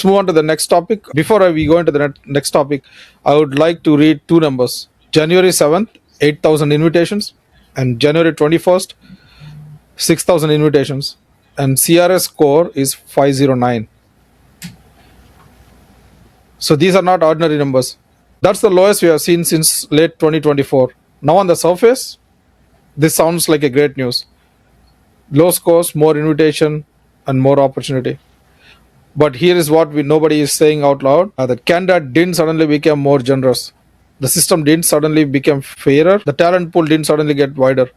Let's move on to the next topic. Before we go into the next topic, I would like to read two numbers. January 7th, 8,000 invitations, and January 21st, 6,000 invitations, and CRS score is 509. So these are not ordinary numbers. That's the lowest we have seen since late 2024. Now on the surface, this sounds like a great news. Low scores, more invitation, and more opportunity. But here is what nobody is saying out loud. That Canada didn't suddenly become more generous. The system didn't suddenly become fairer. The talent pool didn't suddenly get wider.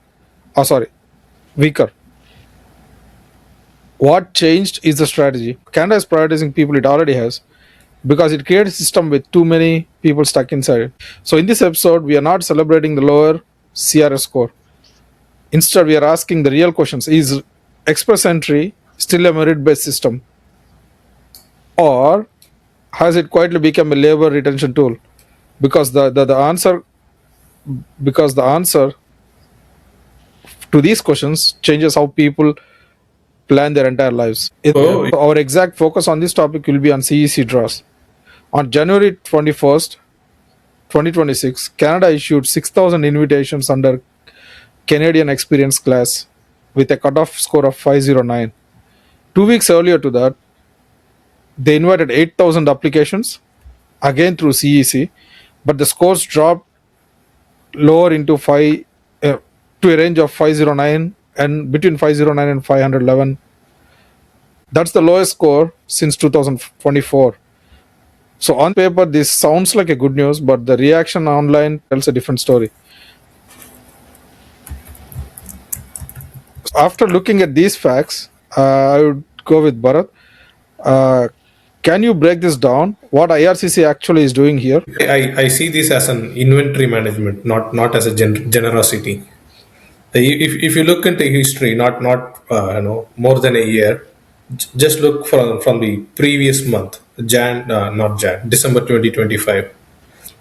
Weaker. What changed is the strategy. Canada is prioritizing people it already has because it created a system with too many people stuck inside it. So in this episode, we are not celebrating the lower CRS score. Instead, we are asking the real questions. Is Express Entry still a merit-based system? Or has it quietly become a labor retention tool? Because the answer to these questions changes how people plan their entire lives. Our exact focus on this topic will be on CEC draws. On January 21st, 2026, Canada issued 6,000 invitations under Canadian Experience class with a cutoff score of 509. 2 weeks earlier to that, they invited 8,000 applications, again through CEC, but the scores dropped lower into to a range of 509 and between 509 and 511. That's the lowest score since 2024. So on paper, this sounds like a good news, but the reaction online tells a different story. After looking at these facts, I would go with Bharat. Can you break this down? What IRCC actually is doing here? I see this as an inventory management, not as a generosity. If you look into history, not more than a year, just look from the previous month, December 2025.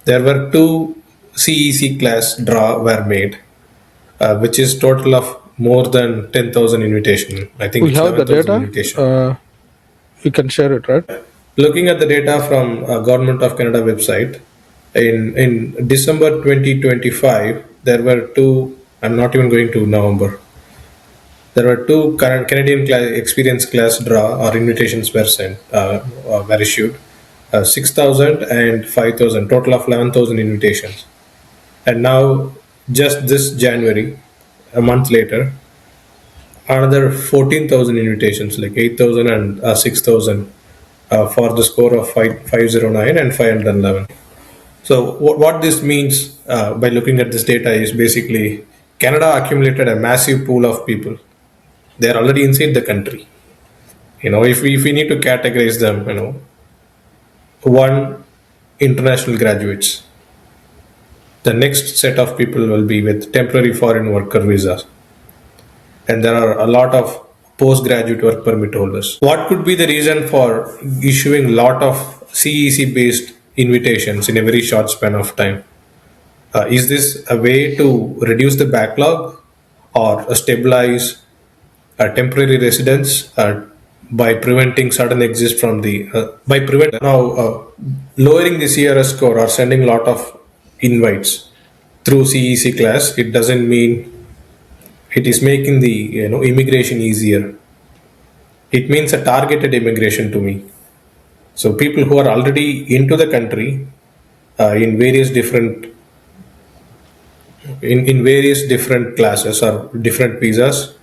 There were 2 CEC class draw were made, which is total of more than 10,000 invitation. I think we have the data. You can share it, right? Looking at the data from Government of Canada website, in December 2025, there were 2. I'm not even going to November. There were 2 current Canadian experience class draw or invitations were sent, were issued, 6,000 and 5,000, total of 11,000 invitations. And now, just this January, a month later, another 14,000 invitations, like 8,000 and 6,000 for the score of 509 and 511. So what this means by looking at this data is basically Canada accumulated a massive pool of people. They are already inside the country. If we need to categorize them, 1, international graduates. The next set of people will be with temporary foreign worker visas. And there are a lot of postgraduate work permit holders. What could be the reason for issuing a lot of CEC based invitations in a very short span of time? Is this a way to reduce the backlog or stabilize temporary residents by preventing sudden exit from the lowering the CRS score or sending a lot of invites through CEC class? It doesn't mean it is making the immigration easier. It means a targeted immigration to me. So people who are already into the country in various different classes or different visas,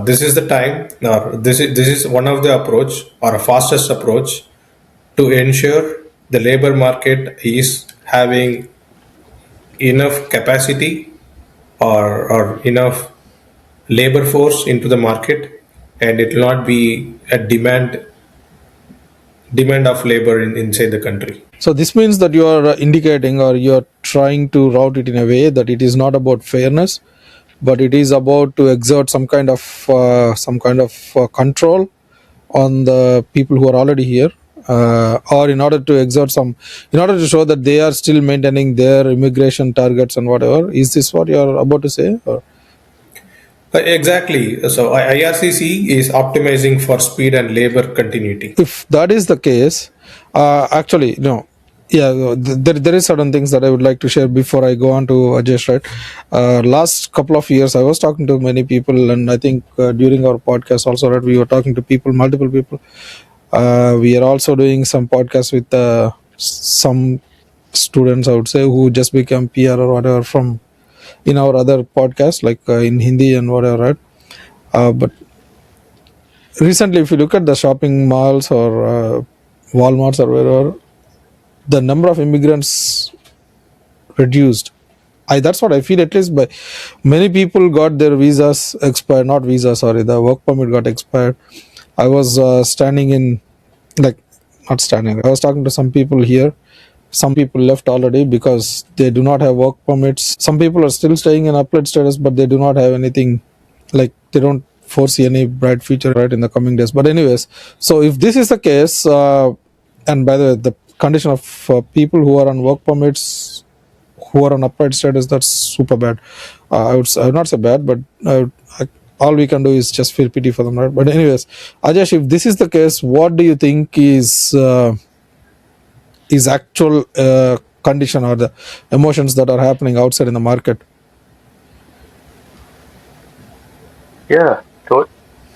this is the time, or this is one of the approach or a fastest approach to ensure the labor market is having enough capacity or enough labor force into the market, and it will not be a demand of labor inside the country. So this means that you are indicating, or you are trying to route it in a way that it is not about fairness, but it is about to exert some kind of control on the people who are already here, or in order to show that they are still maintaining their immigration targets and whatever. Is this what you are about to say? Or? Exactly. So IRCC is optimizing for speed and labor continuity. If that is the case, actually, no. Yeah, there is certain things that I would like to share before I go on to Ajesh, right? Last couple of years, I was talking to many people, and I think during our podcast also, right, we were talking to people, multiple people. We are also doing some podcasts with some students, I would say, who just become PR or whatever from in our other podcasts, like in Hindi and whatever, right? But recently, if you look at the shopping malls or Walmarts or wherever, the number of immigrants reduced. That's what I feel, at least. But many people got their visas expired, not visa, sorry, the work permit got expired. I was standing in, like, not standing, I was talking to some people here. Some people left already because they do not have work permits. Some people are still staying in applied status, but they do not have anything, like, they don't foresee any bright future, right, in the coming days. But anyways, so if this is the case, and by the way, the condition of people who are on work permits, who are on upright status, that's super bad. I would not say bad, but all we can do is just feel pity for them, right? But anyways, Ajesh, if this is the case, what do you think is actual condition or the emotions that are happening outside in the market? Yeah,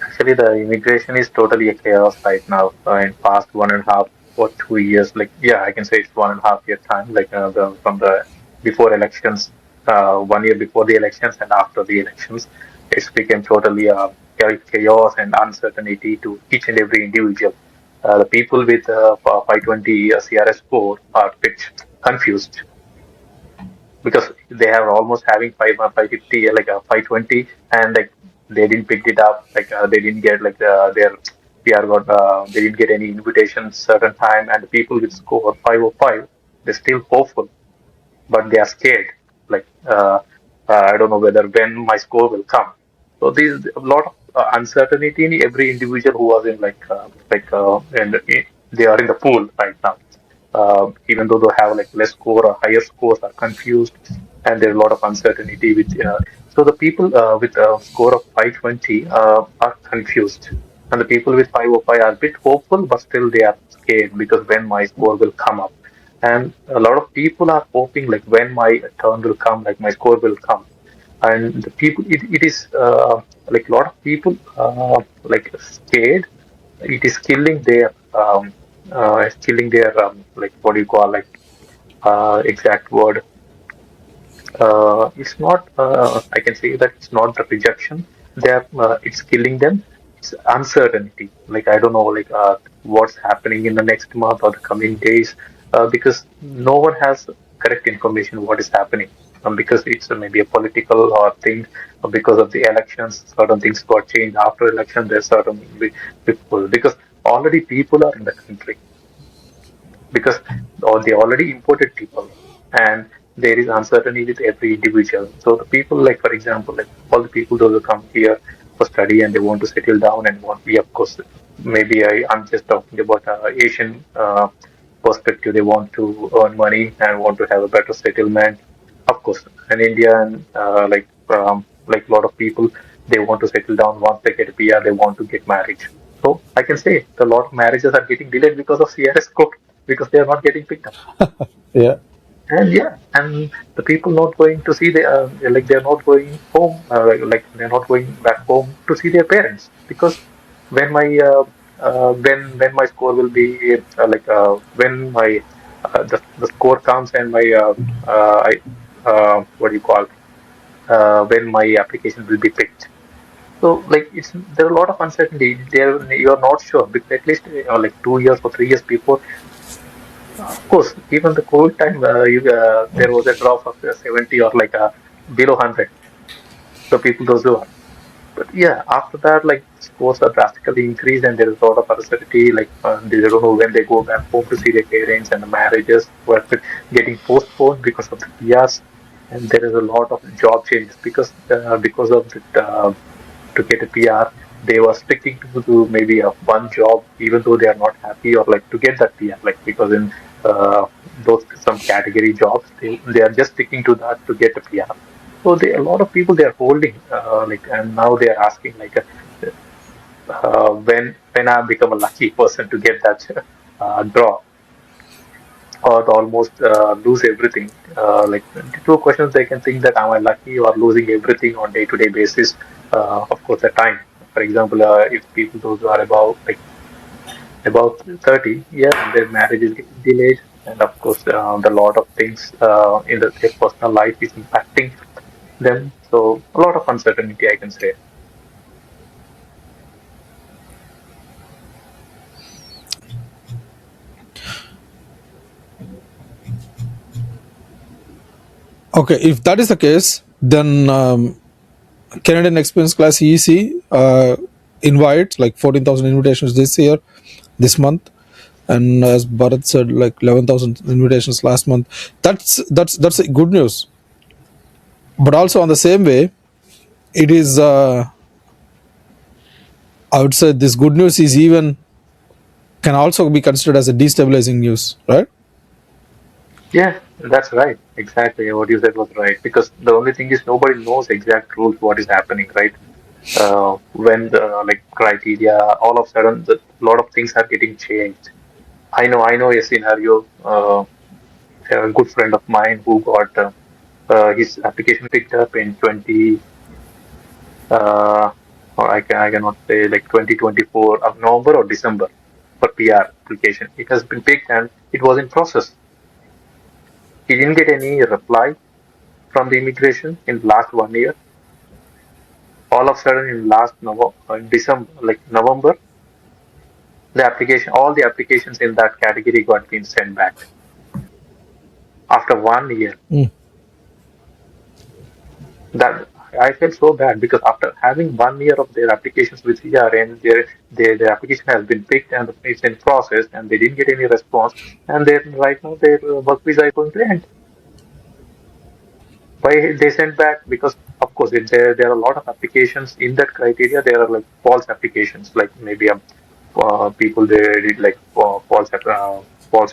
actually, the immigration is totally a chaos right now. In past 1.5 or 2 years, like yeah, I can say it's 1.5 year time. Like from the before elections, 1 year before the elections and after the elections, it's became totally chaos and uncertainty to each and every individual. The people with 520 CRS score are bit confused because they have almost having 550 like 520 and like they didn't pick it up like they didn't get like their PR got they didn't get any invitations certain time and the people with score 505 they're still hopeful but they are scared. Like I don't know whether when my score will come. So there's a lot of uncertainty in every individual who was in and they are in the pool right now. Even though they have like less score or higher scores are confused, and there's a lot of uncertainty with. So the people with a score of 520 are confused, and the people with 505 are a bit hopeful, but still they are scared because when my score will come up and a lot of people are hoping like when my turn will come like my score will come and the people it is like a lot of people like scared. It is killing their like what do you call like exact word. It's not. I can say that it's not the rejection. They're. It's killing them. It's uncertainty. Like I don't know. Like what's happening in the next month or the coming days. Because no one has correct information what is happening. Because it's maybe a political or thing. Because of the elections, certain things got changed after election. There's certain people because already people are in the country because or they already imported people and there is uncertainty with every individual. So the people like for example like all the people those who come here for study and they want to settle down and want we of course maybe I'm just talking about Asian perspective. They want to earn money and want to have a better settlement. Of course, in India and like a lot of people they want to settle down once they get a PR they want to get married. So I can say a lot of marriages are getting delayed because of CRS code because they are not getting picked up. Yeah. And yeah, and the people not going to see their like they're not going home, like they're not going back home to see their parents because when my when my score will be when my the score comes and my I what do you call when my application will be picked. So like it's there are a lot of uncertainty. There you're not sure because at least like 2 years or 3 years before. Of course, even the COVID time, there was a drop of 70 or like below 100. The people, those who are. But yeah, after that, like scores are drastically increased and there is a lot of uncertainty. Like they don't know when they go back home to see their parents and the marriages were getting postponed because of the PRs. And there is a lot of job changes because of the to get a PR, they were sticking to maybe a one job, even though they are not happy or like to get that PR, like because in those some category jobs, they are just sticking to that to get a PR. So a lot of people they are holding like, and now they are asking like, when I become a lucky person to get that draw or to almost lose everything. Like two questions they can think that am I lucky or losing everything on day-to-day basis. Of course, the time. For example, if people those who are about 30, yeah, and their marriage is getting delayed, and of course, the lot of things in their personal life is impacting them. So a lot of uncertainty, I can say. Okay, if that is the case, then Canadian Experience Class CEC invites like 14,000 invitations this year, this month, and as Bharat said, like 11,000 invitations last month. That's good news. But also on the same way, it is I would say this good news is even can also be considered as a destabilizing news, right? Yeah, that's right. Exactly. What you said was right. Because the only thing is nobody knows exact rules, what is happening, right? When the like criteria, all of a sudden, a lot of things are getting changed. I know a scenario. A good friend of mine who got his application picked up in 20, or I cannot say like 2024 of November or December for PR application. It has been picked and it was in process. He didn't get any reply from the immigration in last 1 year. All of a sudden, in last December, like November, all the applications in that category got been sent back after 1 year. Mm. That I felt so bad because after having 1 year of their applications with ERN, their application has been picked and it's in process, and they didn't get any response. And then right now their work visa is going to end. Why they sent back? Because of course there are a lot of applications in that criteria. There are like false applications, like maybe people they did like false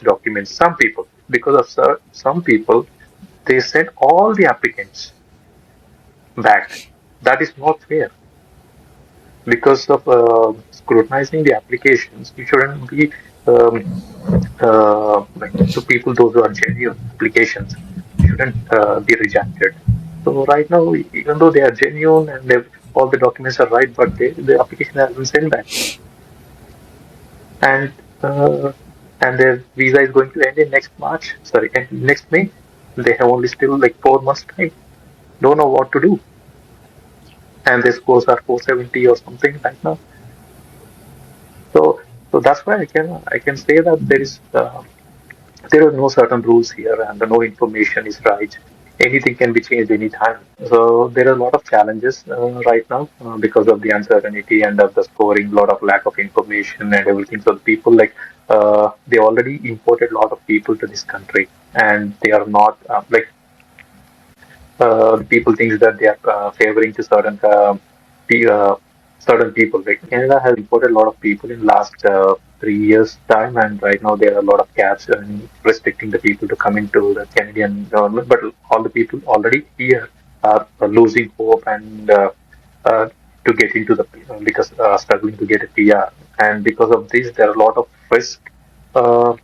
documents. Some people, because of some people, they sent all the applicants back. That is not fair. Because of scrutinizing the applications, you shouldn't be um, like to people those who are genuine applications shouldn't be rejected. So right now, even though they are genuine and all the documents are right, but the application has been sent back, and uh, and their visa is going to end in next March. Sorry, and next May. They have only still like 4 months time. Don't know what to do, and their scores are 470 or something right now. So so that's why I can say that there are no certain rules here, and no information is right. Anything can be changed anytime. So there are a lot of challenges right now because of the uncertainty and of the scoring, lot of lack of information and everything. So the people like they already imported a lot of people to this country, and they are not like people think that they are favoring to certain people. Like Canada has imported a lot of people in last 3 years time, and right now there are a lot of caps and restricting the people to come into the Canadian government. But all the people already here are losing hope and uh, to get into the because struggling to get a PR, and because of this, there are a lot of risk. Uh,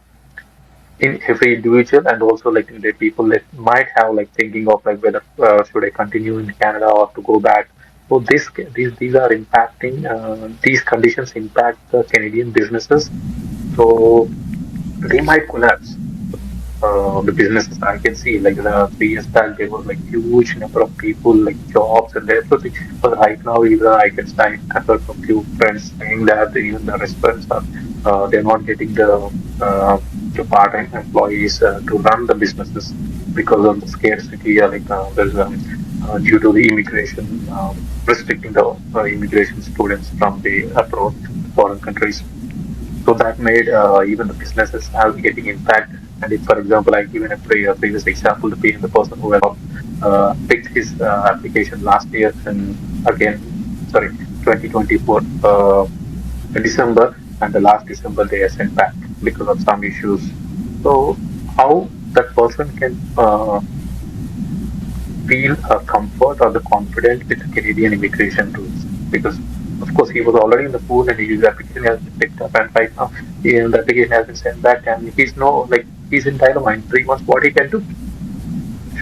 in every individual, and also like the people that might have like thinking of like whether should I continue in Canada or to go back. So these are impacting these conditions impact the Canadian businesses, so they might collapse. The businesses I can see, like the 3 years back, there was like huge number of people, like jobs and everything. But right now, even I heard from few friends saying that even the restaurants are they're not getting the part-time employees to run the businesses because of the scarcity. Like there's due to the immigration restricting the immigration students from the abroad foreign countries. So that made even the businesses have getting impact. And if, for example, I given a previous example, the person who had picked his application last year and again, sorry, 2024 December, and the last December they are sent back because of some issues. So how that person can feel comfort or the confidence with the Canadian immigration rules, because of course he was already in the pool and his application has been picked up, and right now the application has been sent back and he's in dilemma in 3 months what he can do.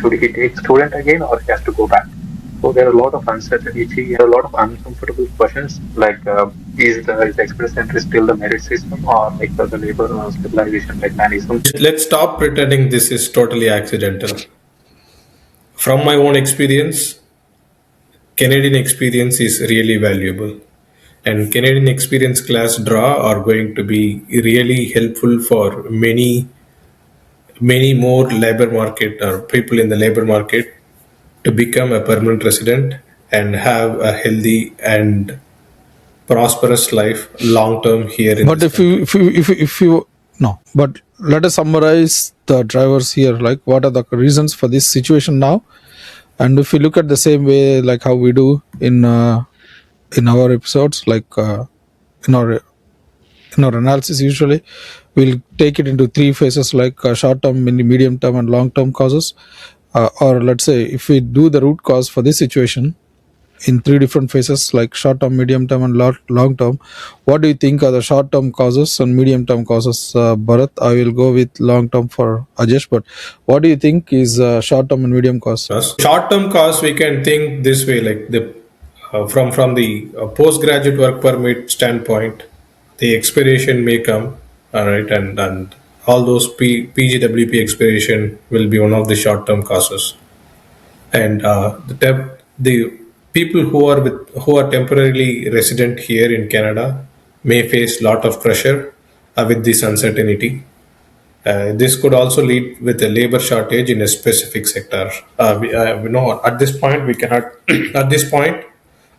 Should he take student again or he has to go back? So there are a lot of uncertainty, a lot of uncomfortable questions like is the express entry still the merit system or like the labor stabilization mechanism? Let's stop pretending this is totally accidental. From my own experience, Canadian experience is really valuable. And Canadian experience class draw are going to be really helpful for many more labor market or people in the labor market to become a permanent resident and have a healthy and prosperous life long term here in But this country. if you no, but let us summarize the drivers here. Like, what are the reasons for this situation now? And if you look at the same way, like how we do in our episodes, like in our in our analysis, usually we'll take it into three phases, like short term, medium term, and long term causes. Or let's say, if we do the root cause for this situation in three different phases, like short term, medium term, and long term, what do you think are the short term causes and medium term causes? Bharat, I will go with long term for Ajesh, but what do you think is short term and medium cause? Short term costs we can think this way, like the from the postgraduate work permit standpoint, the expiration may come, all right, and all those PGWP expiration will be one of the short term causes. And the people who are temporarily resident here in Canada may face lot of pressure with this uncertainty. This could also lead with a labor shortage in a specific sector. We know at this point we cannot. At this point,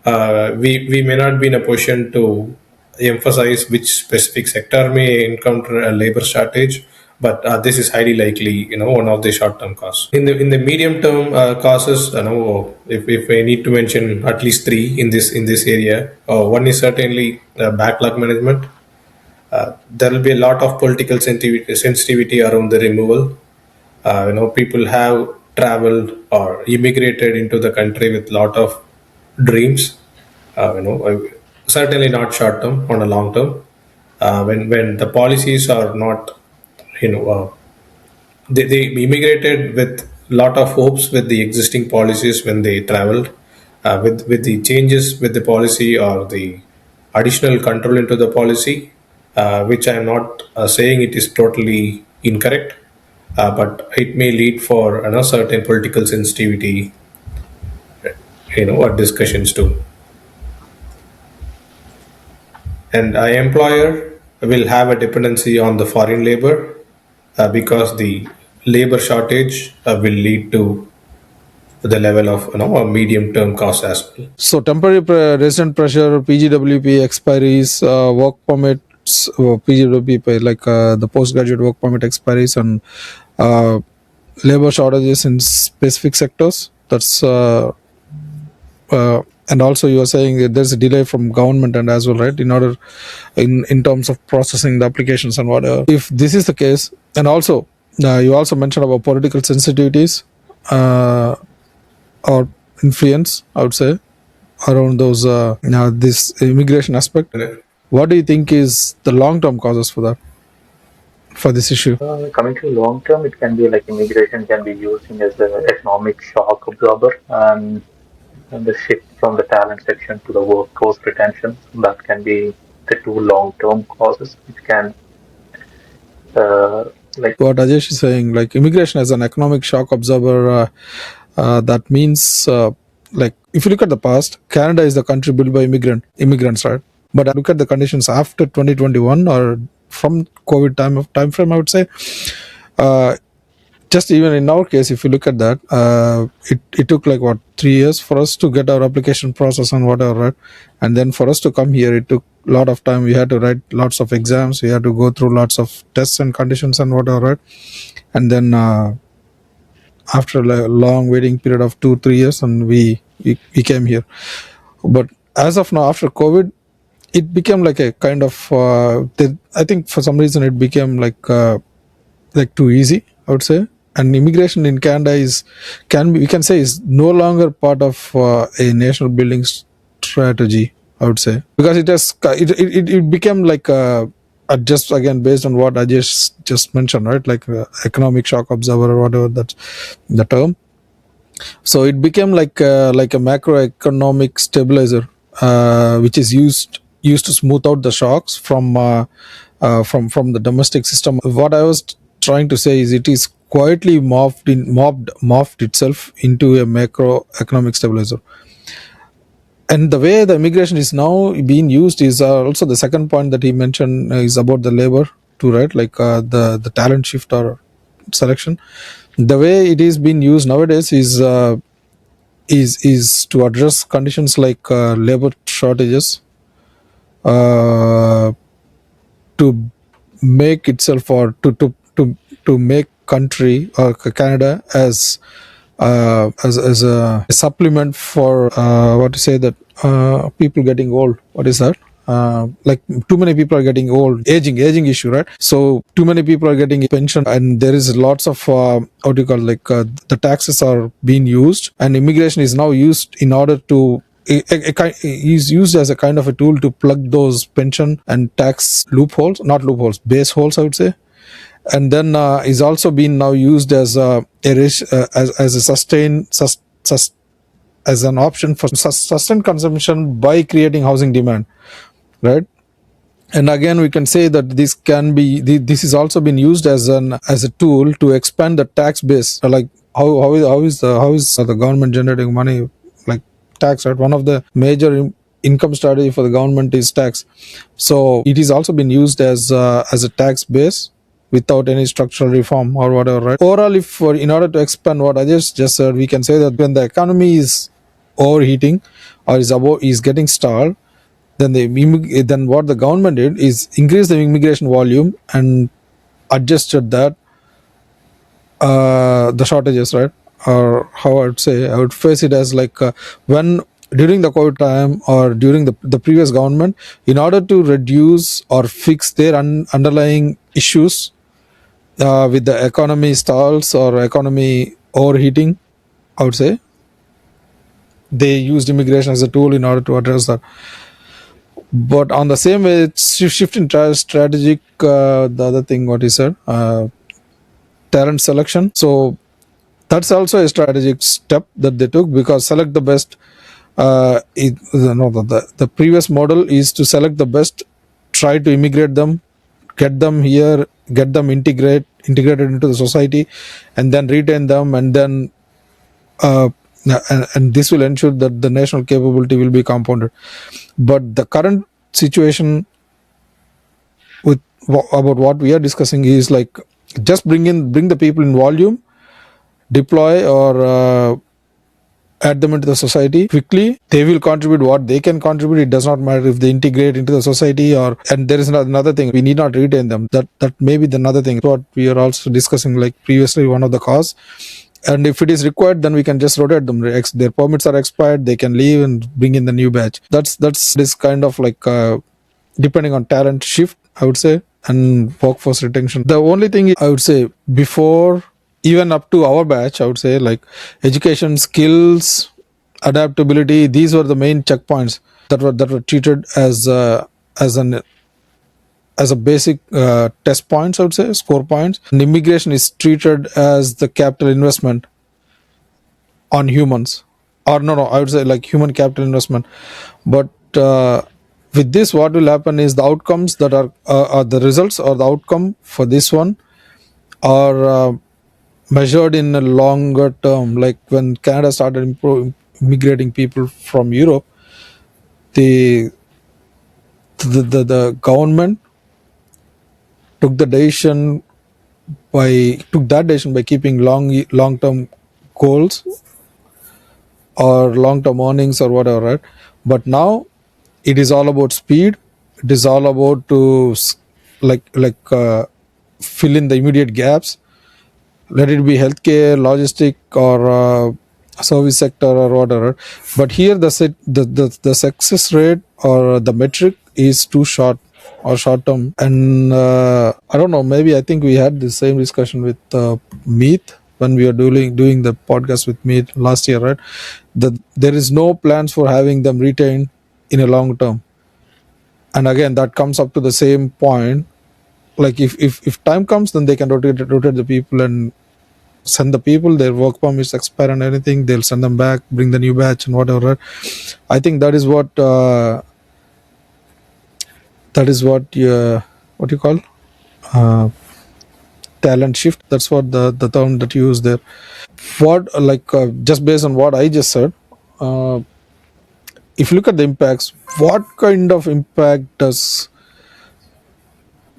we may not be in a position to emphasize which specific sector may encounter a labor shortage, but this is highly likely, one of the short-term costs. In the medium-term causes, if I need to mention at least three in this area, one is certainly backlog management. There will be a lot of political sensitivity around the removal. People have traveled or immigrated into the country with lot of dreams. Certainly not short term, on a long term. When the policies are not, you know, they immigrated with lot of hopes with the existing policies when they traveled. With the changes with the policy or the additional control into the policy, which I am not saying it is totally incorrect, but it may lead for certain political sensitivity, or discussions too. And an employer will have a dependency on the foreign labor because the labor shortage will lead to the level of a medium term cost as well. So temporary resident pressure, PGWP expiries, work permits, PGWP like the postgraduate work permit expiries, and labor shortages in specific sectors. That's and also you are saying that there's a delay from government and as well, right? In terms of processing the applications and whatever. If this is the case, and also you also mentioned about political sensitivities or influence, I would say, around those this immigration aspect. What do you think is the long-term causes for that, for this issue? Coming to long term, it can be like immigration can be using as an economic shock absorber, and the shift from the talent section to the workforce retention. That can be the two long term causes, which can like What Ajesh is saying, like immigration as an economic shock absorber, that means like if you look at the past, Canada is the country built by immigrants, right? But I look at the conditions after 2021 or from COVID time frame, I would say. Just even in our case, if you look at that, it took like 3 years for us to get our application process and whatever, right? And then for us to come here, it took a lot of time. We had to write lots of exams. We had to go through lots of tests and conditions and whatever, right? And then after a long waiting period of 2-3 years, and we came here. But as of now, after COVID, it became like a kind of I think for some reason it became like too easy, I would say. And immigration in Canada we can say is no longer part of a national building strategy, I would say, because it became like just again based on what I just mentioned, right? Like economic shock absorber or whatever that's the term. So it became like a macroeconomic stabilizer, which is used to smooth out the shocks from the domestic system. What I was trying to say is it is quietly morphed itself into a macroeconomic stabilizer. And the way the immigration is now being used is also the second point that he mentioned is about the labor too, right? Like the talent shift or selection. The way it is being used nowadays is to address conditions like labor shortages, to make itself or to make country or Canada as a supplement for what to say that people getting old. What is that? Like too many people are getting old, aging issue, right? So too many people are getting pension, and there is lots of what do you call, like the taxes are being used, and immigration is now used in order to is used as a kind of a tool to plug those pension and tax loopholes, not loopholes, base holes, I would say. And then is also being now used as as a as an option for sustained consumption by creating housing demand, right? And again, we can say that this is also been used as a tool to expand the tax base. Like how is the government generating money, like tax, right? One of the major income strategy for the government is tax. So it is also been used as a tax base without any structural reform or whatever, right? Overall, if in order to expand what I just said, we can say that when the economy is overheating or is getting stalled, then what the government did is increase the immigration volume and adjusted that the shortages, right? Or how I would face it as like when during the COVID time or during the previous government, in order to reduce or fix their underlying issues with the economy stalls or economy overheating, I would say they used immigration as a tool in order to address that. But on the same way, it's shifting strategic. The other thing, what is said, talent selection. So that's also a strategic step that they took, because select the best. The previous model is to select the best, try to immigrate them, get them here, get them integrated into the society, and then retain them, and then and this will ensure that the national capability will be compounded. But the current situation with about what we are discussing is like just bring the people in volume, deploy or add them into the society quickly. They will contribute what they can contribute. It does not matter if they integrate into the society or. And there is another thing, we need not retain them. That may be another thing what we are also discussing, like previously, one of the cause. And if it is required, then we can just rotate them. Their permits are expired, they can leave and bring in the new batch. That's this kind of like depending on talent shift, I would say, and workforce retention. The only thing I would say, before even up to our batch, I would say, like education, skills, adaptability, these were the main checkpoints that were treated as a basic test points, I would say, score points. And immigration is treated as the capital investment on humans, or no, I would say like human capital investment. But with this, what will happen is the outcomes that are the results or the outcome for this one are measured in a longer term. Like when Canada started immigrating people from Europe, the government took that decision by keeping long term goals or long term earnings or whatever, right? But now it is all about speed. It is all about to fill in the immediate gaps. Let it be healthcare, logistic, or service sector or whatever. But here the success rate or the metric is too short or short term. And I don't know, maybe I think we had the same discussion with Meet when we are doing the podcast with me last year, right? That there is no plans for having them retained in a long term. And again, that comes up to the same point. Like if time comes, then they can rotate the people and send the people, their work permits expire and anything, they'll send them back, bring the new batch and whatever, right? I think that is what what you call uh, talent shift. That's what the term that you use there. What just based on what I just said, uh, if you look at the impacts, what kind of impact does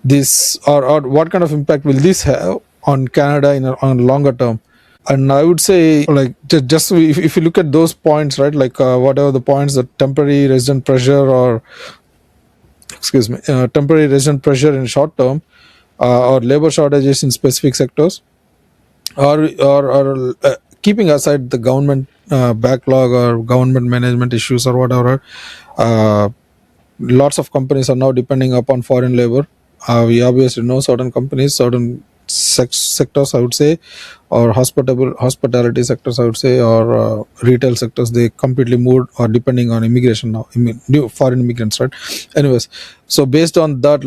this, or what kind of impact will this have on Canada on longer term? And I would say, like, just if you look at those points, right, like whatever the points, the temporary resident pressure, or excuse me, temporary resident pressure in short term, or labor shortages in specific sectors, or keeping aside the government backlog or government management issues or whatever, uh, lots of companies are now depending upon foreign labor. We obviously know certain companies, certain sectors, I would say, or hospitality sectors, I would say, or retail sectors, they completely moved or depending on immigration now, new foreign immigrants, right? Anyways, so based on that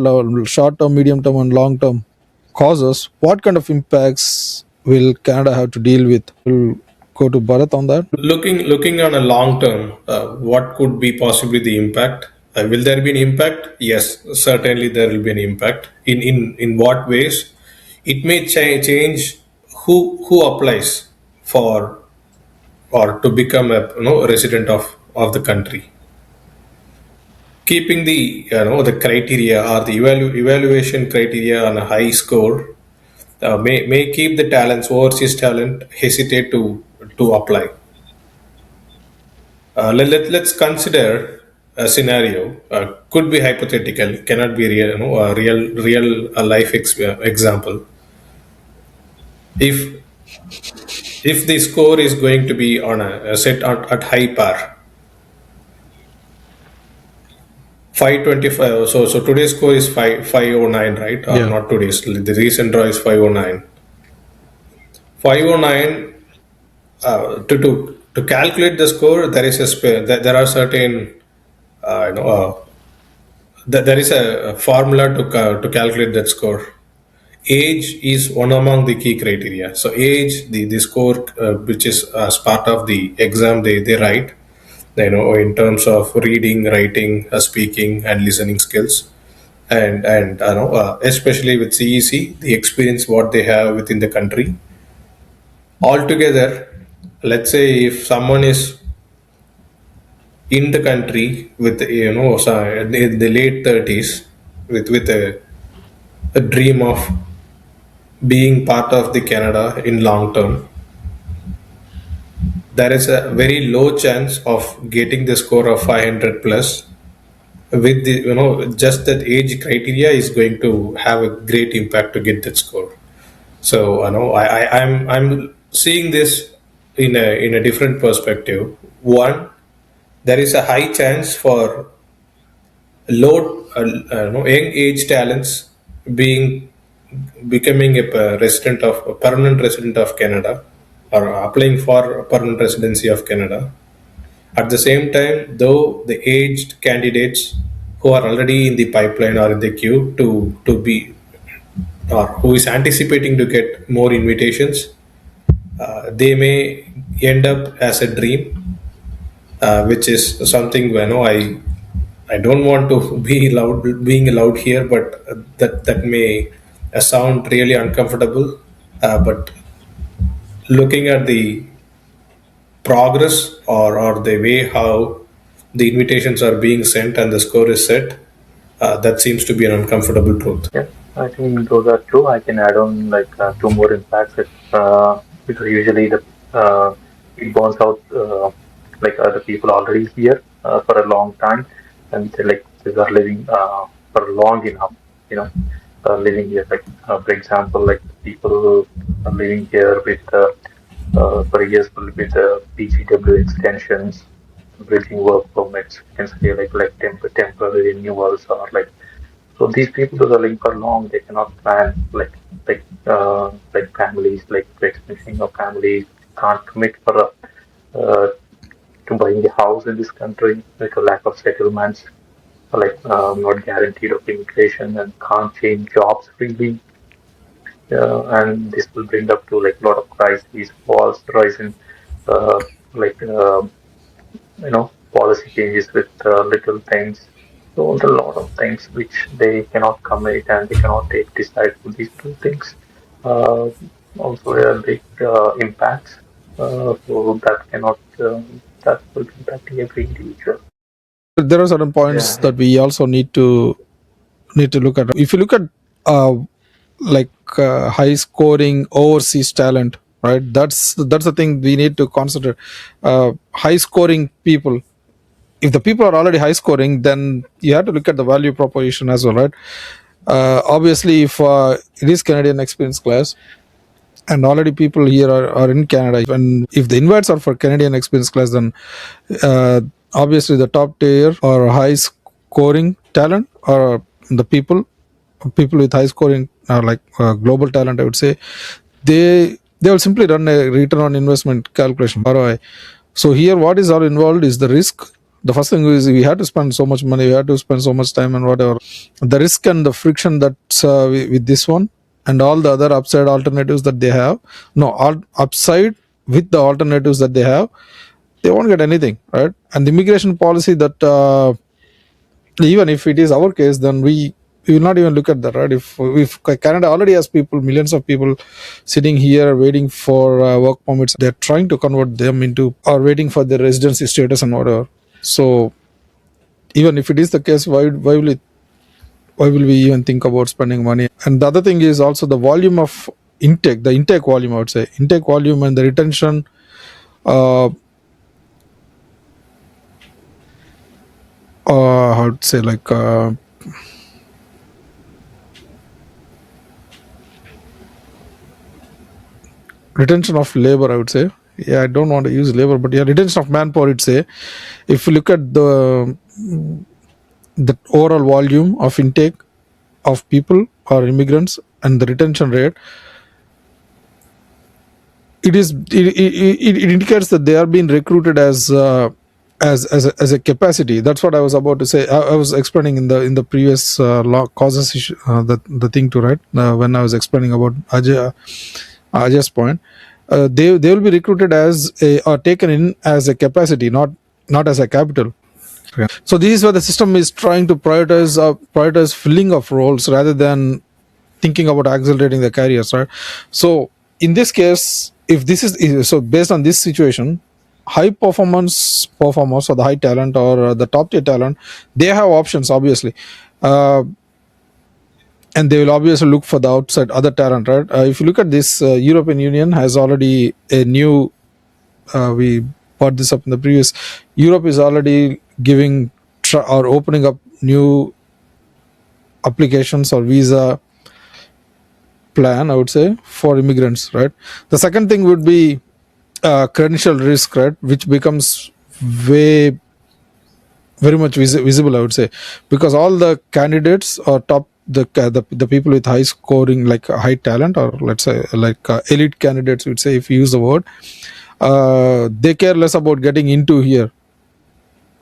short term, medium term, and long term causes, what kind of impacts will Canada have to deal with? We'll go to Bharat on that. Looking on a long term, what could be possibly the impact? Will there be an impact? Yes, certainly there will be an impact. In what ways? It may change who applies for or to become a resident of the country. Keeping the the criteria or the evaluation criteria on a high score may keep the talents, overseas talent, hesitate to apply. Let's consider a scenario. Could be hypothetical, cannot be real. A real life example. If if the score is going to be on a set at high par, 525. So today's score is 509, right? Or Yeah. not today's. The recent draw is 509. 509. To calculate the score, there is there are certain uh, you know uh, there is a formula to calculate that score. Age is one among the key criteria. So age, the score which is as part of the exam they write, in terms of reading, writing, speaking, and listening skills, and especially with CEC, the experience what they have within the country. Altogether, let's say if someone is in the country with the late 30s with a dream of being part of the Canada in long term, there is a very low chance of getting the score of 500 plus. With the just that age criteria is going to have a great impact to get that score. So I'm seeing this in a different perspective. One, there is a high chance for low young age talents being becoming a resident of a permanent resident of Canada, or applying for a permanent residency of Canada. At the same time, though, the aged candidates who are already in the pipeline or in the queue to be, or who is anticipating to get more invitations, they may end up as a dream, which is something I don't want to being allowed here, but that may sound really uncomfortable. But looking at the progress, or the way how the invitations are being sent and the score is set, that seems to be an uncomfortable truth. Yeah, I think those are true. I can add on like two more impacts because usually it burns out like the people already here for a long time, and they are living for long enough, you know, living here. Like for example, like people who are living here with for years with PGW extensions, bridging work permits, you can say like temporary renewals or like So these people who are living for long, they cannot plan like families, like expansion of families, can't commit for to buying a house in this country, like a lack of settlements, not guaranteed of immigration, and can't change jobs freely. And this will bring up to like a lot of crises, wars rising, uh, like policy changes with little things. So there are a lot of things which they cannot commit and they cannot take decide for these two things. Uh, Also, a big impacts. So that cannot that will be impacting every individual. There are certain points that we also need to look at. If you look at uh, high scoring overseas talent, right? That's the thing we need to consider. High scoring people. If the people are already high scoring, then you have to look at the value proposition as well, right? Obviously, if it is Canadian experience class, and already people here are in Canada, and if the invites are for Canadian experience class, then uh, obviously the top tier or high scoring talent or the people with high scoring global talent, I would say, they will simply run a return on investment calculation, ROI. So here what is all involved is the risk. The first thing is we had to spend so much money, we had to spend so much time and whatever. The risk and the friction that's with this one, and all the other upside alternatives that they have. No, all upside with the alternatives that they have, they won't get anything, right? And the immigration policy that even if it is our case, then we will not even look at that, right? If Canada already has people, millions of people sitting here waiting for work permits, they're trying to convert them into or waiting for their residency status and whatever. So even if it is the case, why will we even think about spending money? And the other thing is also the volume of intake, the intake volume, I would say, intake volume and the retention. How to say, retention of labor, I would say. Yeah, I don't want to use labor, but yeah, retention of manpower, I'd say. If you look at the overall volume of intake of people or immigrants and the retention rate, it indicates that they are being recruited as a capacity. That's what I was about to say. I was explaining in the previous law causes issue, the thing to write when I was explaining about Ajay's point. They will be recruited as or taken in as a capacity, not as a capital. So this is where the system is trying to prioritize filling of roles rather than thinking about accelerating the careers, right? So in this case, if this is so, based on this situation, high performers or the high talent or the top tier talent, they have options, obviously. And they will obviously look for the outside other talent, right? If you look at this, European Union has already a new we brought this up in the previous. Europe is already giving or opening up new applications or visa plan, I would say, for immigrants, right? The second thing would be credential risk, right, which becomes very much visible, I would say, because all the candidates or top the people with high scoring, like high talent, or let's say elite candidates, would say, if you use the word, they care less about getting into here,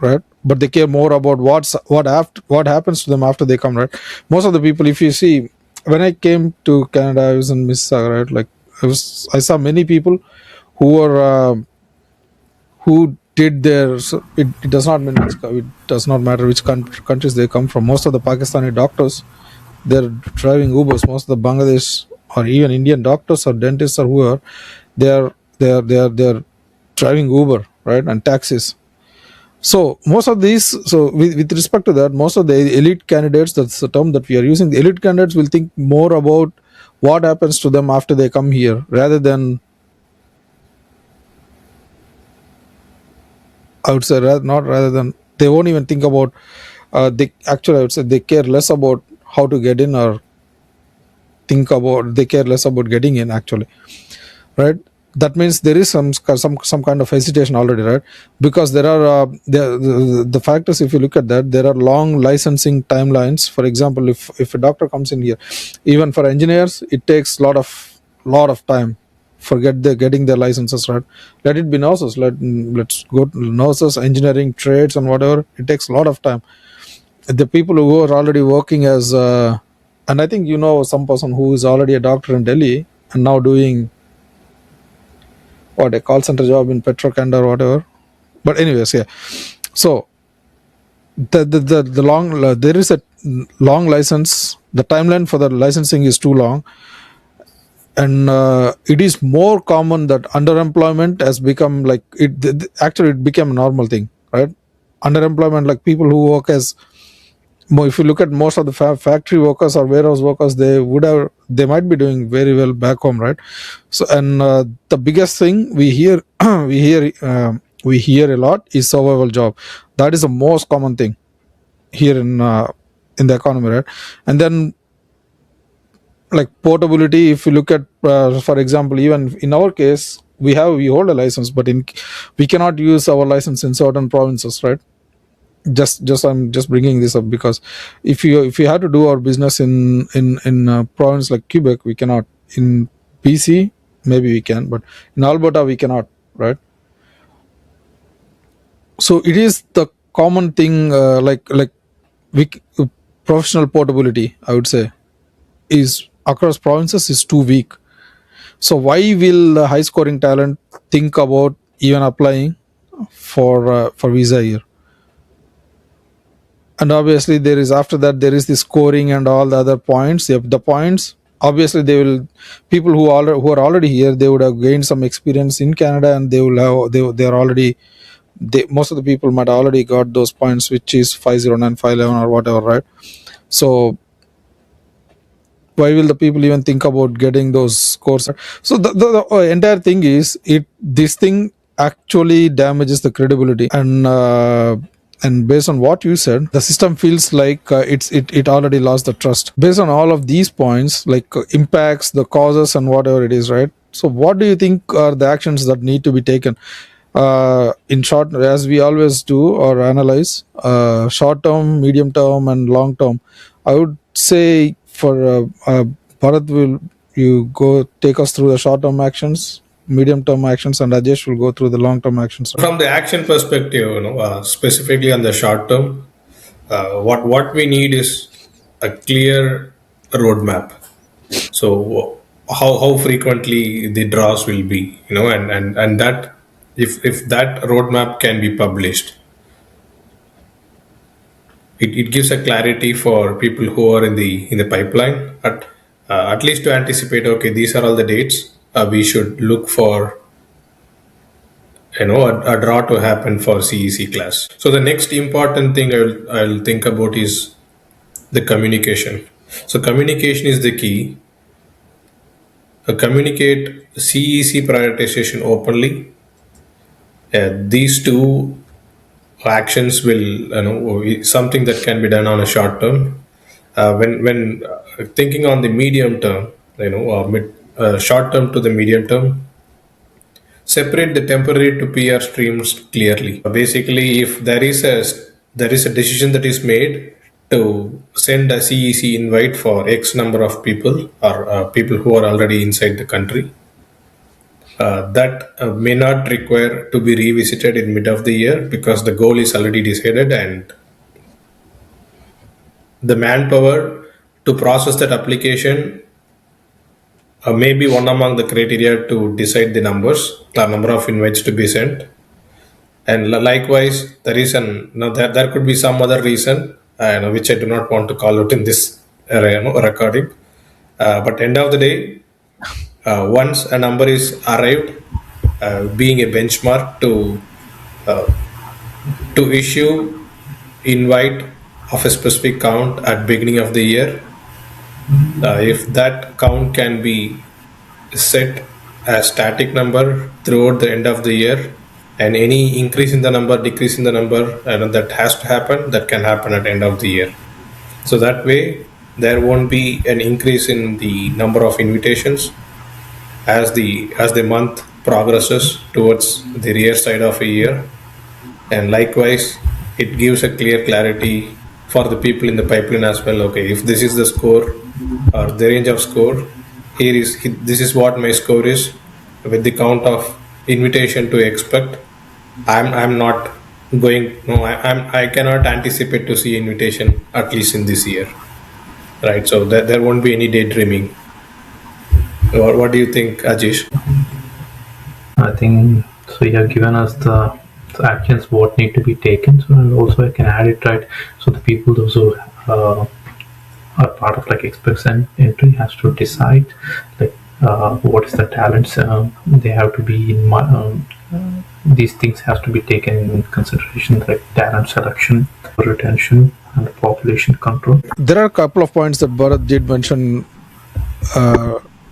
right? But they care more about what happens to them after they come, right? Most of the people, if you see, when I came to Canada, I was in Mississauga, right? Like I saw many people who were who did their. So it does not mean it does not matter which countries they come from. Most of the Pakistani doctors, they're driving Ubers. Most of the Bangladesh or even Indian doctors or dentists or whoever, they're driving Uber, right, and taxis. So most of these, so with respect to that, most of the elite candidates, that's the term that we are using, the elite candidates will think more about what happens to them after they come here, rather than, I would say, rather than, they won't even think about, they actually, I would say, they care less about how to get in, or they care less about getting in, actually, right? that means there is some kind of hesitation already, right? Because there are the factors. If you look at that, there are long licensing timelines. For example, if a doctor comes in here, even for engineers it takes lot of time for getting their licenses, right? Let it be nurses, let's go to nurses, engineering, trades, and whatever. It takes a lot of time. The people who are already working as and I think some person who is already a doctor in Delhi and now doing what, a call center job in Petrocanda or whatever. But anyways, yeah. So the long there is a long license. The timeline for the licensing is too long, and it is more common that underemployment has become like actually it became a normal thing, right? Underemployment, like people who work as if you look at most of the factory workers or warehouse workers, they might be doing very well back home, right? So, and the biggest thing we hear we hear a lot is survival job. That is the most common thing here in the economy, right? And then like portability, if you look at for example, even in our case, we hold a license, but we cannot use our license in certain provinces, right? Just I'm just bringing this up because if you had to do our business in a province like Quebec, we cannot. In BC maybe we can, but in Alberta we cannot, right? So it is the common thing, like we, professional portability, I would say, is across provinces is too weak. So why will the high scoring talent think about even applying for visa here? And obviously there is, after that there is the scoring and all the other points. The points, obviously people who are already here, they would have gained some experience in Canada, and they are already, most of the people might already got those points, which is 509, 511 or whatever, right? So why will the people even think about getting those scores? So the entire thing is, this thing actually damages the credibility, and based on what you said, the system feels like it already lost the trust. Based on all of these points, like impacts, the causes, and whatever it is, right? So what do you think are the actions that need to be taken? In short, as we always do or analyze, short term, medium term, and long term, I would say for Bharat, will you go take us through the short term actions, medium term actions, and Rajesh will go through the long term actions. From the action perspective, specifically on the short term, what we need is a clear roadmap. So how frequently the draws will be, and that, if that roadmap can be published, it gives a clarity for people who are in the pipeline, at least to anticipate, okay, these are all the dates we should look for, a draw to happen for CEC class. So the next important thing I'll think about is the communication. So communication is the key. Communicate CEC prioritization openly. These two actions will, something that can be done on a short term. When thinking on the medium term, short term to the medium term, separate the temporary to PR streams clearly. Basically, if there is a decision that is made to send a CEC invite for X number of people, or people who are already inside the country, that may not require to be revisited in mid of the year, because the goal is already decided, and the manpower to process that application may be one among the criteria to decide the number of invites to be sent. And likewise, there could be some other reason, which I do not want to call out in this recording. But end of the day, once a number is arrived, being a benchmark to issue invite of a specific count at beginning of the year, if that count can be set as static number throughout the end of the year, and any increase in the number, decrease in the number, that has to happen, that can happen at end of the year. So that way there won't be an increase in the number of invitations as the month progresses towards the rear side of a year. And likewise, it gives a clear clarity for the people in the pipeline as well. Okay, if this is the score or the range of score, this is what my score is with the count of invitation to expect. I'm not going. No, I cannot anticipate to see invitation at least in this year, right? So there won't be any daydreaming. What do you think, Ajish? I think so. You have given us the actions what need to be taken. So and also I can add it right. So the people those who are part of like express and entry has to decide like what is the talents they have to be in. These things has to be taken in consideration like talent selection, retention, and population control. There are a couple of points that Bharat did mention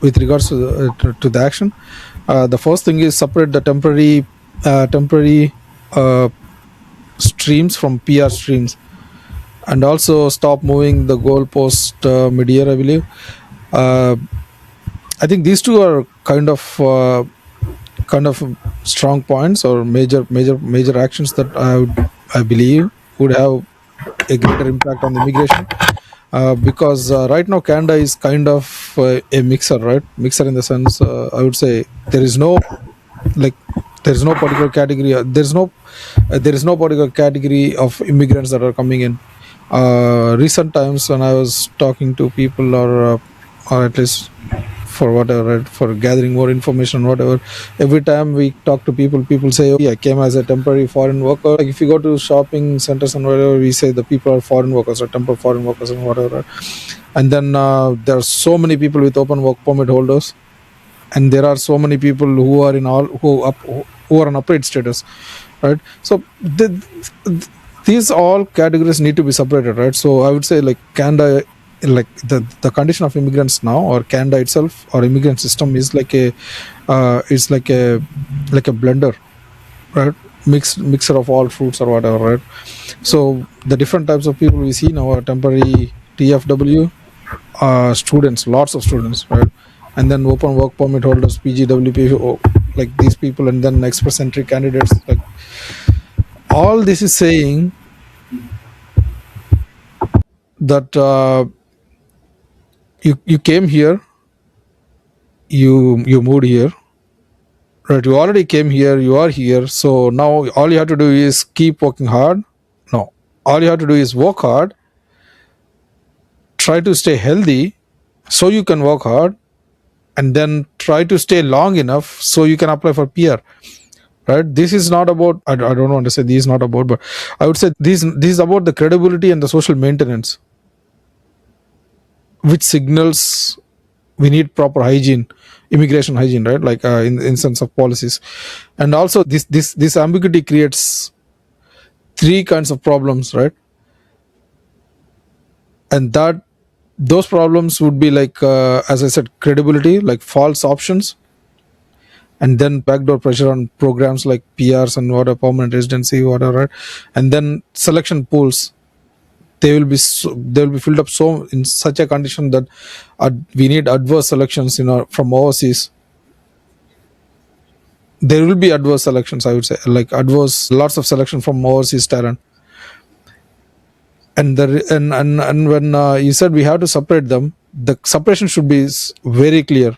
with regards to the action. The first thing is separate the temporary streams from PR streams, and also stop moving the goalpost mid-year, I believe. I think these two are kind of strong points or major actions that I believe would have a greater impact on the immigration. Because right now Canada is kind of a mixer, right? Mixer in the sense, I would say there is no particular category. There is no particular category of immigrants that are coming in. Recent times when I was talking to people, or at least for whatever, right, for gathering more information, whatever, every time we talk to people say, "Oh, I came as a temporary foreign worker." Like if you go to shopping centers and whatever, we say the people are foreign workers or temporary foreign workers and whatever. And then there are so many people with open work permit holders, and there are so many people who are who are on upright status, right? So these all categories need to be separated, right? So I would say like Canada, like the condition of immigrants now, or Canada itself, or immigrant system is like a blender, right? Mixer of all fruits or whatever, right? So the different types of people we see now are temporary TFW students, lots of students, right? And then open work permit holders, PGWP, like these people, and then express entry candidates. Like all this is saying that you came here, you moved here, right? You already came here, you are here. So now all you have to do is keep working hard. No, all you have to do is work hard, try to stay healthy so you can work hard, and then try to stay long enough so you can apply for PR, right? This is not about, I don't want to say this is not about, but I would say this is about the credibility and the social maintenance, which signals we need proper hygiene, immigration hygiene, right? Like in sense of policies. And also this ambiguity creates three kinds of problems, right? And those problems would be like, as I said, credibility, like false options, and then backdoor pressure on programs like PRs and whatever, permanent residency, whatever, right? And then selection pools, they will be filled up so in such a condition that we need adverse selections, from overseas. There will be adverse selections, I would say, like lots of selection from overseas talent. And when you said we have to separate them, the separation should be very clear,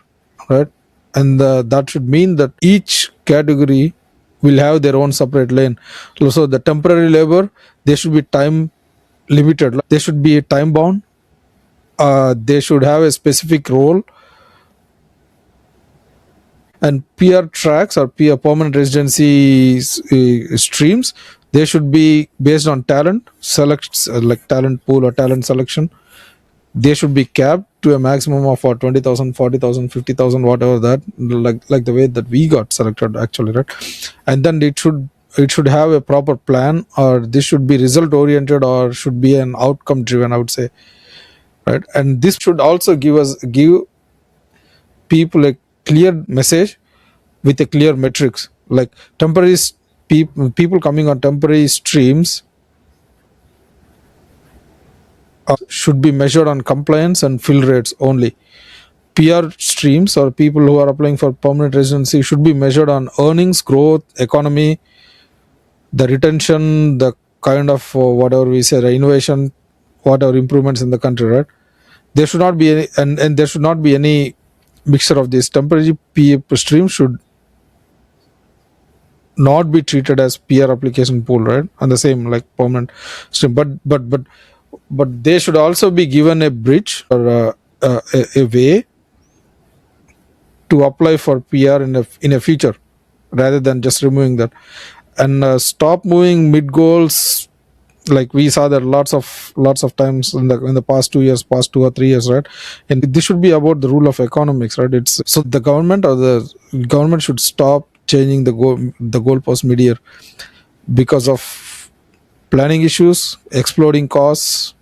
right? And that should mean that each category will have their own separate lane. So the temporary labor, they should be time limited, they should be time bound, they should have a specific role. And PR tracks or PR permanent residency streams, they should be based on talent like talent pool or talent selection. They should be capped to a maximum of 20,000, 40,000, 50,000, whatever that, like the way that we got selected actually, right? And then it should have a proper plan, or this should be result oriented, or should be an outcome driven, I would say, right? And this should also give people a clear message with a clear metrics, like temporary people coming on temporary streams should be measured on compliance and fill rates only. PR streams or people who are applying for permanent residency should be measured on earnings, growth, economy, the retention, the kind of whatever we say, the innovation, whatever improvements in the country, right? There should not be any, and there should not be any mixture of these. Temporary PR streams should not be treated as PR application pool, right? And the same like permanent stream, but they should also be given a bridge or a way to apply for PR in a future, rather than just removing that, and stop moving mid goals. Like we saw that lots of times in the past 2 years, past 2 or 3 years, right? And this should be about the rule of economics, right? It's so the government should stop changing the goalpost mid-year because of planning issues, exploding costs,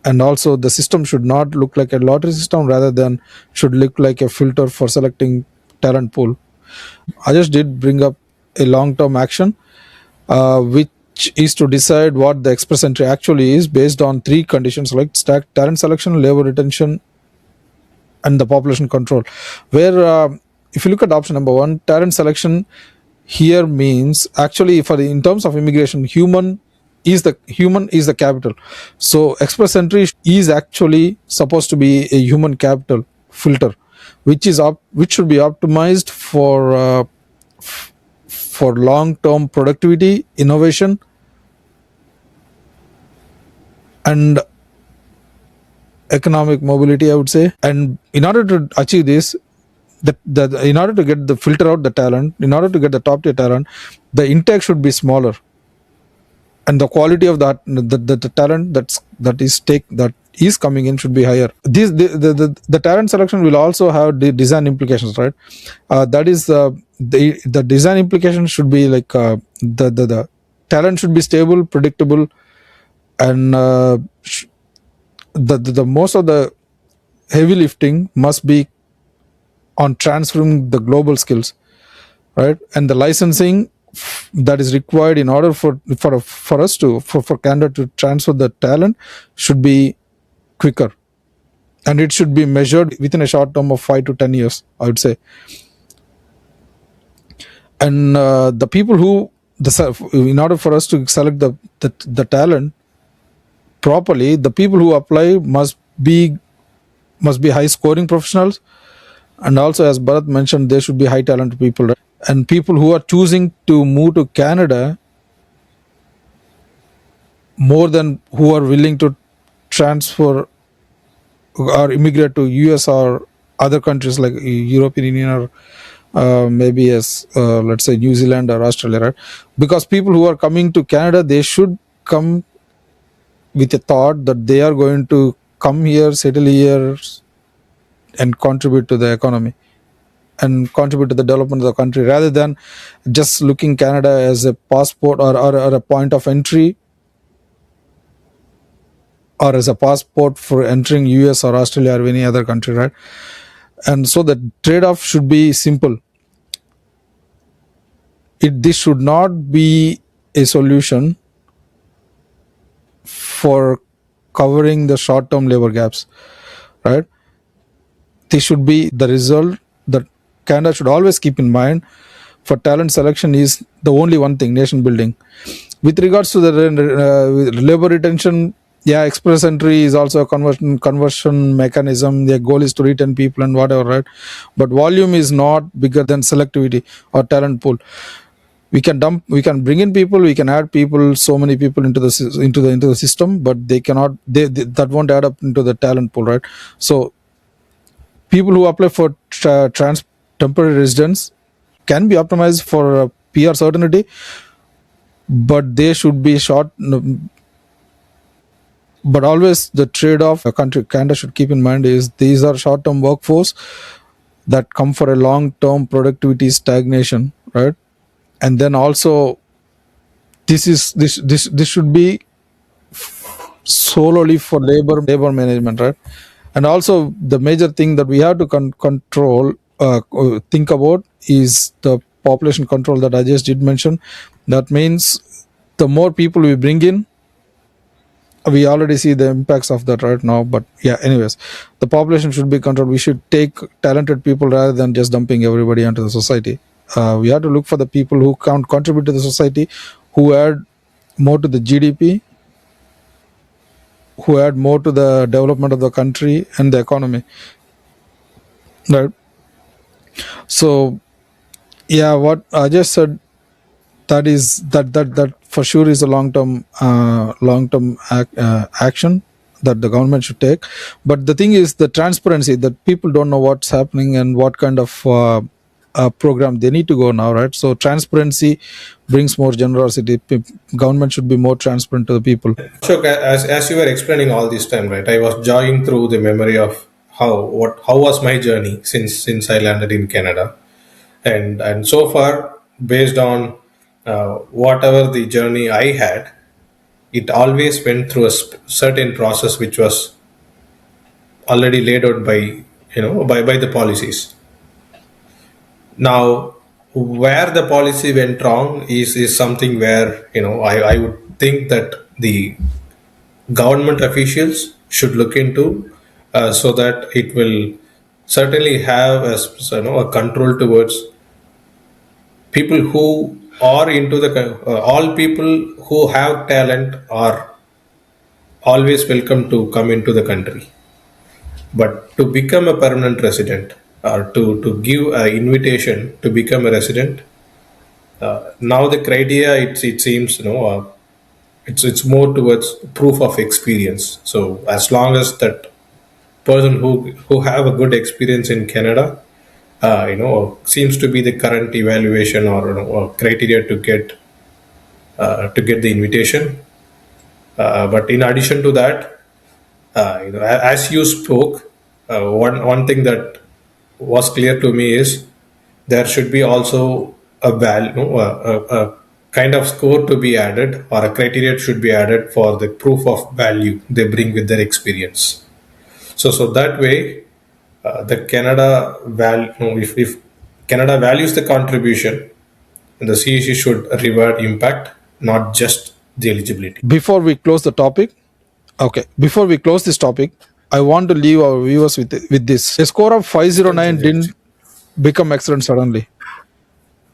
and also the system should not look like a lottery system, rather than should look like a filter for selecting talent pool. I just did bring up a long-term action, which is to decide what the express entry actually is based on 3 conditions like talent selection, labor retention, and the population control. Where if you look at option number 1, talent selection here means actually in terms of immigration, human is the capital. So express entry is actually supposed to be a human capital filter, which should be optimized for long-term productivity, innovation, and economic mobility, I would say. And in order to achieve this, in order to get the filter out the talent, in order to get the top tier talent, the intake should be smaller, and the quality of the talent that is coming in should be higher. The talent selection will also have the design implications, right? That is the design implication should be like the talent should be stable, predictable, and the most of the heavy lifting must be on transferring the global skills, right? And the licensing that is required in order for Canada to transfer the talent should be quicker, and it should be measured within a short term of 5 to 10 years, I would say. And the people who in order for us to select the talent properly, the people who apply must be high scoring professionals, and also, as Bharat mentioned, there should be high talented people, right? And people who are choosing to move to Canada more than who are willing to transfer or immigrate to US or other countries like European Union or maybe as let's say New Zealand or Australia, right? Because people who are coming to Canada, they should come with a thought that they are going to come here, settle here, and contribute to the economy and contribute to the development of the country, rather than just looking Canada as a passport or a point of entry, or as a passport for entering US or Australia or any other country, right? And so the trade-off should be simple. This should not be a solution for covering the short-term labor gaps, right? This should be the result that Canada should always keep in mind. For talent selection is the only one thing, nation building. With regards to the labor retention, yeah, express entry is also a conversion mechanism. Their goal is to retain people and whatever, right? But volume is not bigger than selectivity or talent pool. We can bring in people, we can add people, so many people into the system, but they cannot. That won't add up into the talent pool, right? So people who apply for temporary residence can be optimized for PR certainty, but they should be short. But always the trade-off Canada should keep in mind is these are short-term workforce that come for a long-term productivity stagnation, right? And then also this should be solely for labor management, right? And also the major thing that we have to control, think about is the population control that I just did mention. That means the more people we bring in, We already see the impacts of that right now, but yeah, anyways, the population should be controlled. We should take talented people rather than just dumping everybody into the society. We have to look for the people who can contribute to the society, who add more to the GDP, who add more to the development of the country and the economy, right? So yeah, what I just said, that for sure is a long-term action that the government should take. But the thing is the transparency, that people don't know what's happening and what kind of program they need to go now, right? So transparency brings more generosity. Government should be more transparent to the people. So as you were explaining all this time, right, I was jogging through the memory of how was my journey since I landed in Canada, and so far, based on whatever the journey I had, it always went through a certain process which was already laid out by by the policies. Now, where the policy went wrong is something where I would think that the government officials should look into, so that it will certainly have a control towards people who are into the all people who have talent are always welcome to come into the country, but to become a permanent resident or to give an invitation to become a resident, now the criteria it seems it's more towards proof of experience. So as long as that person who have a good experience in Canada, seems to be the current evaluation or or criteria to get the invitation. But in addition to that, as you spoke, one thing that was clear to me is there should be also a value, a kind of score to be added, or a criteria should be added for the proof of value they bring with their experience. So that way, the Canada if Canada values the contribution, the CEC should reward impact, not just the eligibility. Before we close this topic, I want to leave our viewers with this. A score of 509 didn't become excellent suddenly,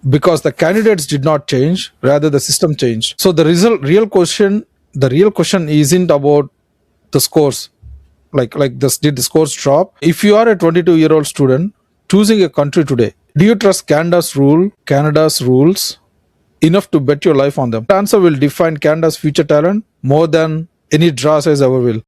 because the candidates did not change, rather the system changed. So the real question isn't about the scores, like this, did the scores drop? If you are a 22-year-old student choosing a country today, do you trust Canada's rules enough to bet your life on them? The answer will define Canada's future talent more than any draw size ever will.